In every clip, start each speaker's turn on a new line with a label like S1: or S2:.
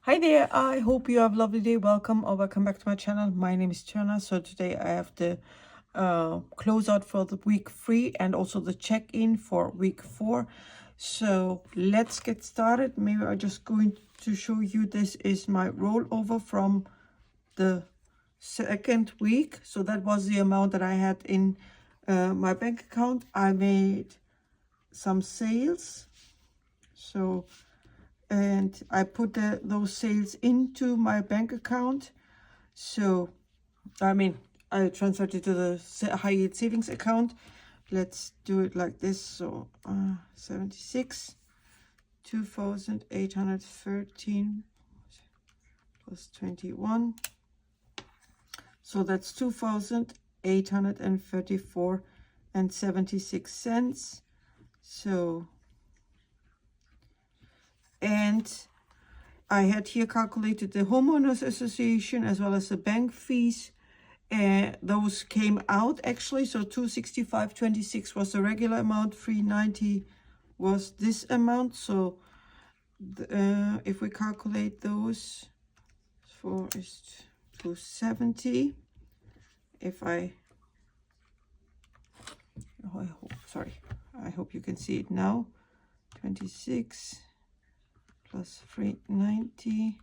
S1: Hi there, I hope you have a lovely day. Welcome or welcome back to my channel. My name is Turner. So today I have the closeout for the week 3 and also the check-in for week 4. So let's get started. Maybe I'm just going to show you, this is my rollover from the second week. So that was the amount that I had in my bank account. I made some sales. So and I put those sales into my bank account. So, I mean, I transferred it to the high yield savings account. Let's do it like this. So, 76, 2,813 plus 21. So that's 2,834 and 76 cents. So, and I had here calculated the homeowners association as well as the bank fees. Those came out actually. So 265.26 was the regular amount, 390 was this amount. So if we calculate those, 4 is 270. If I hope you can see it now. 26 plus 390,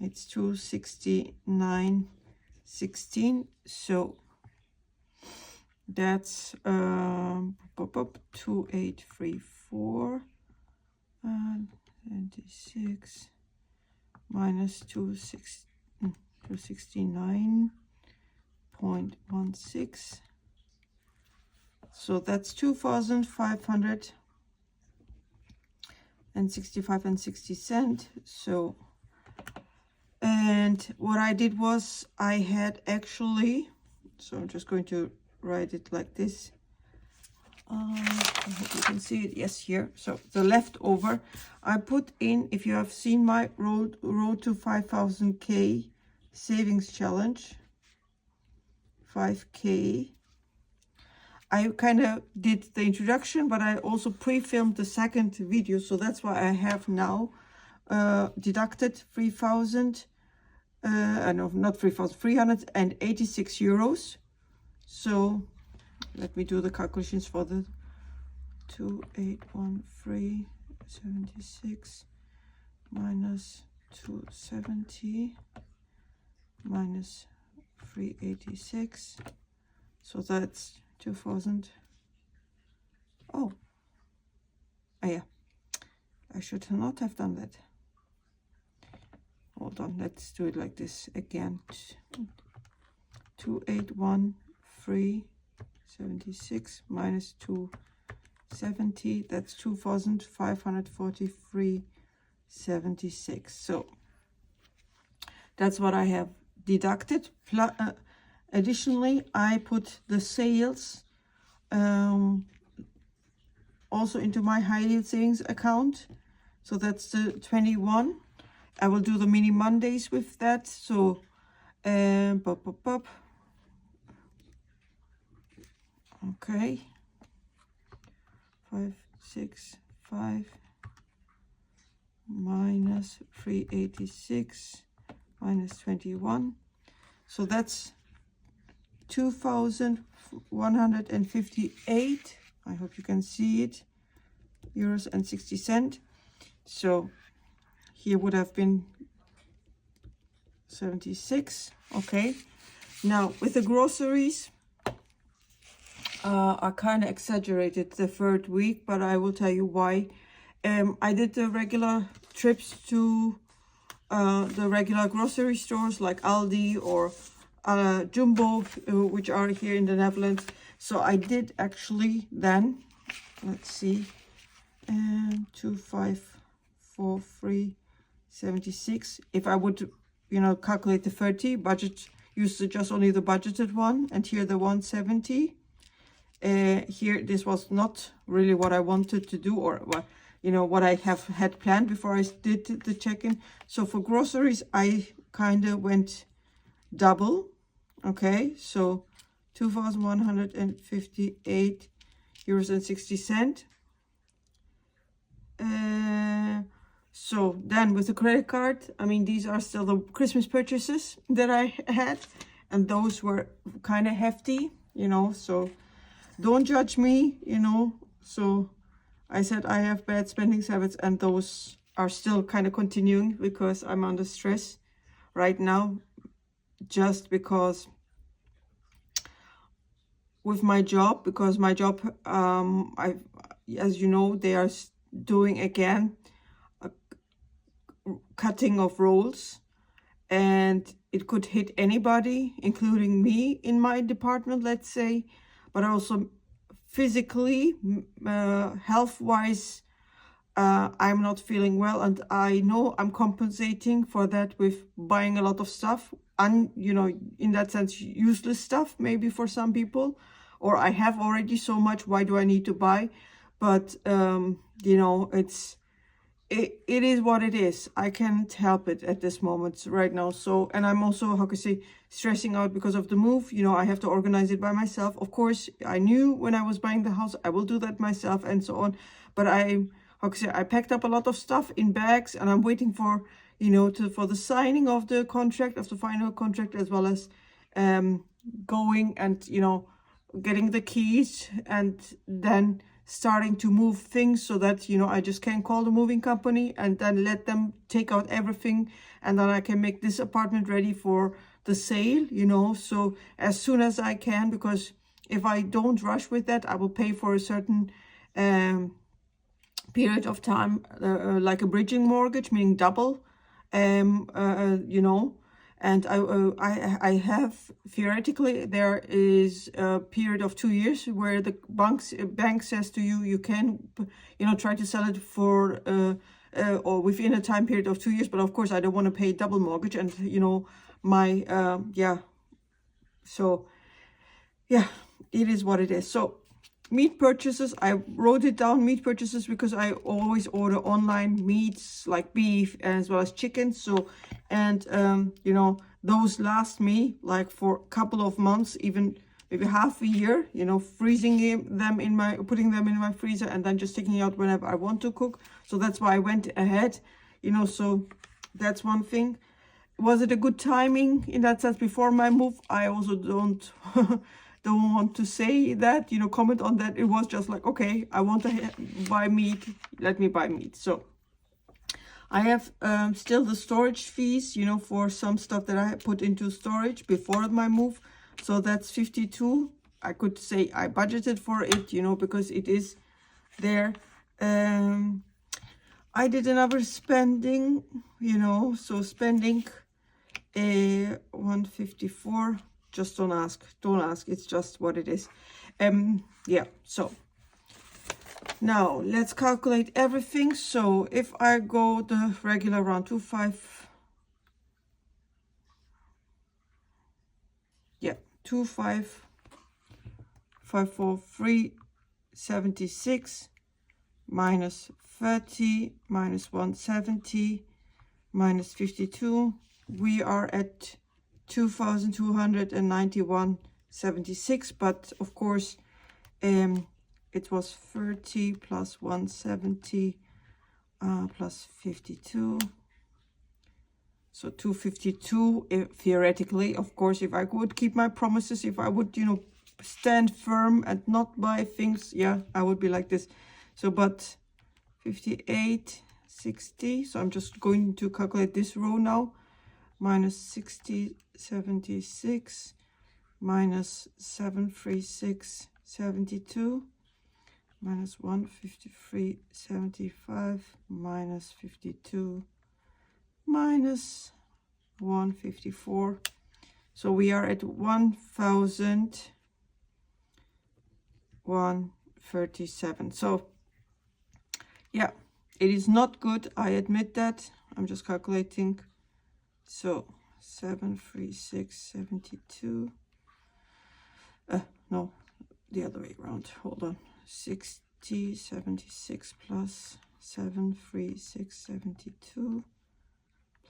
S1: it's 269.16. So that's 2834 26 minus 269.16. So that's 2,565 and 60 cents. So, and what I did was I had actually, so I'm just going to write it like this. I hope you can see it. Yes, here. So the leftover I put in, if you have seen my road to 5,000K savings challenge, 5K. I kind of did the introduction, but I also pre-filmed the second video. So that's why I have now deducted 3,000, no, not 3,000, 386 euros. So let me do the calculations for the 2,813.76 minus 270 minus 386. So that's 2,000. Oh, yeah, I should not have done that. Hold on, let's do it like this again. 2,813.76 minus 270, that's 2,543.76. So that's what I have deducted. Additionally, I put the sales also into my high yield savings account. So that's the 21. I will do the mini Mondays with that. So, okay, 565 minus 386 minus 21. So that's 2,158. I hope you can see it. Euros and 60 cents. So here would have been 76. Okay. Now with the groceries, I kind of exaggerated the third week, but I will tell you why. I did the regular trips to the regular grocery stores like Aldi or Jumbo, which are here in the Netherlands. So I did actually then, let's see, 2,543.76. If I would, calculate the 30 budget, use just only the budgeted one, and here the 170. Here, this was not really what I wanted to do, or what what I have had planned before I did the check-in. So for groceries, I kind of went double. Okay, so 2,158 euros and 60 cents. So then with the credit card, I mean, these are still the Christmas purchases that I had, and those were kind of hefty, you know, so don't judge me, you know. So I said I have bad spending habits, and those are still kind of continuing because I'm under stress right now, just because with my job, because my job, as you know, they are doing again a cutting of roles, and it could hit anybody, including me in my department, let's say, but also physically, health-wise, I'm not feeling well, and I know I'm compensating for that with buying a lot of stuff, and you know, in that sense, useless stuff maybe for some people, or I have already so much, why do I need to buy? But you know, it is what it is. I can't help it at this moment right now. So, and I'm also, how can I say, stressing out because of the move. You know, I have to organize it by myself. Of course, I knew when I was buying the house, I will do that myself and so on. But how can I say, I packed up a lot of stuff in bags, and I'm waiting for, you know, for the signing of the contract, of the final contract, as well as going and, you know, getting the keys, and then starting to move things, so that, you know, I just can call the moving company and then let them take out everything, and then I can make this apartment ready for the sale, you know, so as soon as I can, because if I don't rush with that, I will pay for a certain period of time, like a bridging mortgage, meaning double, you know. And I have, theoretically, there is a period of 2 years where the bank says to you, you can, you know, try to sell it for or within a time period of 2 years. But of course, I don't want to pay double mortgage, and you know, my yeah. So yeah, it is what it is. So meat purchases, I wrote it down, meat purchases, because I always order online meats like beef as well as chicken. So, and you know, those last me like for a couple of months, even maybe half a year, you know, them in my, putting them in my freezer, and then just taking out whenever I want to cook. So that's why I went ahead, you know. So that's one thing. Was it a good timing in that sense before my move? I also don't don't want to say that, you know, comment on that. It was just like, okay, I want to buy meat, let me buy meat. So I have still the storage fees, you know, for some stuff that I put into storage before my move. So that's 52. I could say I budgeted for it, you know, because it is there. I did another spending, you know, so spending 154. Just don't ask, it's just what it is. Yeah, so now let's calculate everything. So if I go the regular round, 2,543.76 minus 30 minus 170 minus 52, we are at 2,291.76. But of course, it was 30 plus 170 plus 52, so 252. Theoretically, of course, if I would keep my promises, if I would, you know, stand firm and not buy things, yeah, I would be like this. So, but 58.60. So I'm just going to calculate this row now. Minus 60.76 minus 736.72 minus 153.75 minus 52 minus 154. So we are at 1,137. So yeah, it is not good, I admit that. I'm just calculating. So 736.72. No, the other way around. Hold on. 60.76 plus 736.72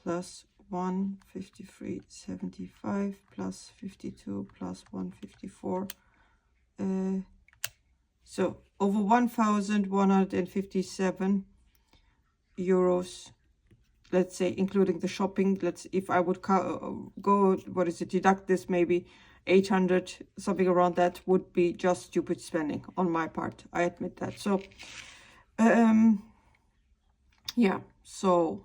S1: plus 153.75 plus 52 plus 154. So over 1,157 euros let's say including the shopping, if I would go, what is it, deduct this, maybe 800, something around that, would be just stupid spending on my part. I admit that. So yeah, so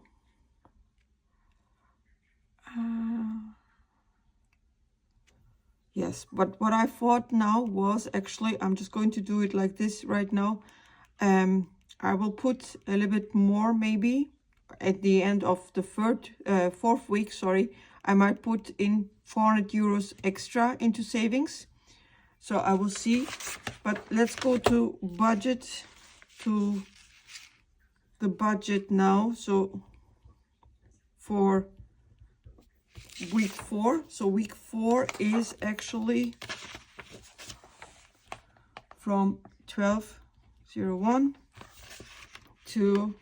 S1: yes, but what I thought now was, actually, I'm just going to do it like this right now. I will put a little bit more, maybe at the end of the fourth week, sorry, I might put in 400 euros extra into savings. So I will see, but let's go to budget, to the budget now. So for week 4, so week 4 is actually from 12/01 to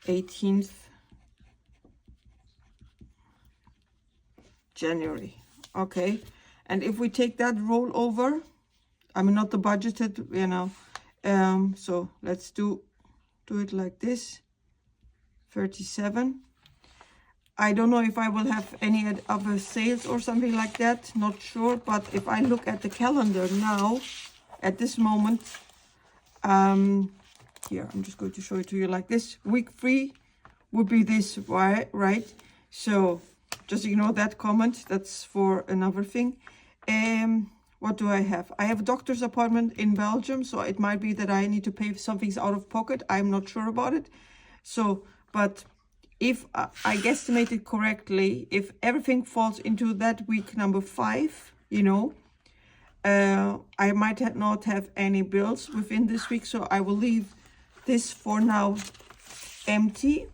S1: 18th January. Okay, and if we take that roll over, I mean, not the budgeted, you know, so let's do it like this. 37. I don't know if I will have any other sales or something like that, not sure. But if I look at the calendar now, at this moment, here, I'm just going to show it to you like this. Week 3 would be this, right? So just ignore that comment. That's for another thing. What do I have? I have a doctor's appointment in Belgium, so it might be that I need to pay some things out of pocket. I'm not sure about it. So, but if I guesstimated correctly, if everything falls into that week number 5, you know, I might not have any bills within this week, so I will leave this for now empty,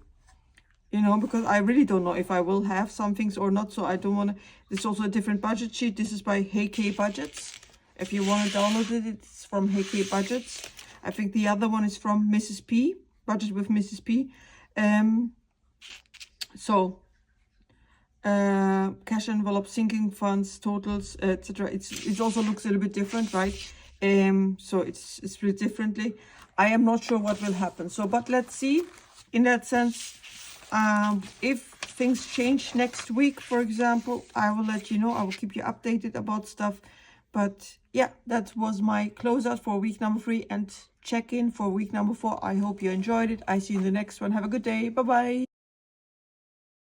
S1: you know, because I really don't know if I will have some things or not. So I don't want to. This is also a different budget sheet. This is by HeyK Budgets. If you want to download it, it's from HeyK Budgets. I think the other one is from Mrs. P, Budget with Mrs. P. So cash envelope, sinking funds, totals, etc. It also looks a little bit different, right? So it's split differently. I am not sure what will happen. So, but let's see. In that sense, if things change next week, for example, I will let you know. I will keep you updated about stuff. But yeah, that was my closeout for week number 3 and check-in for week number 4. I hope you enjoyed it. I see you in the next one. Have a good day. Bye-bye.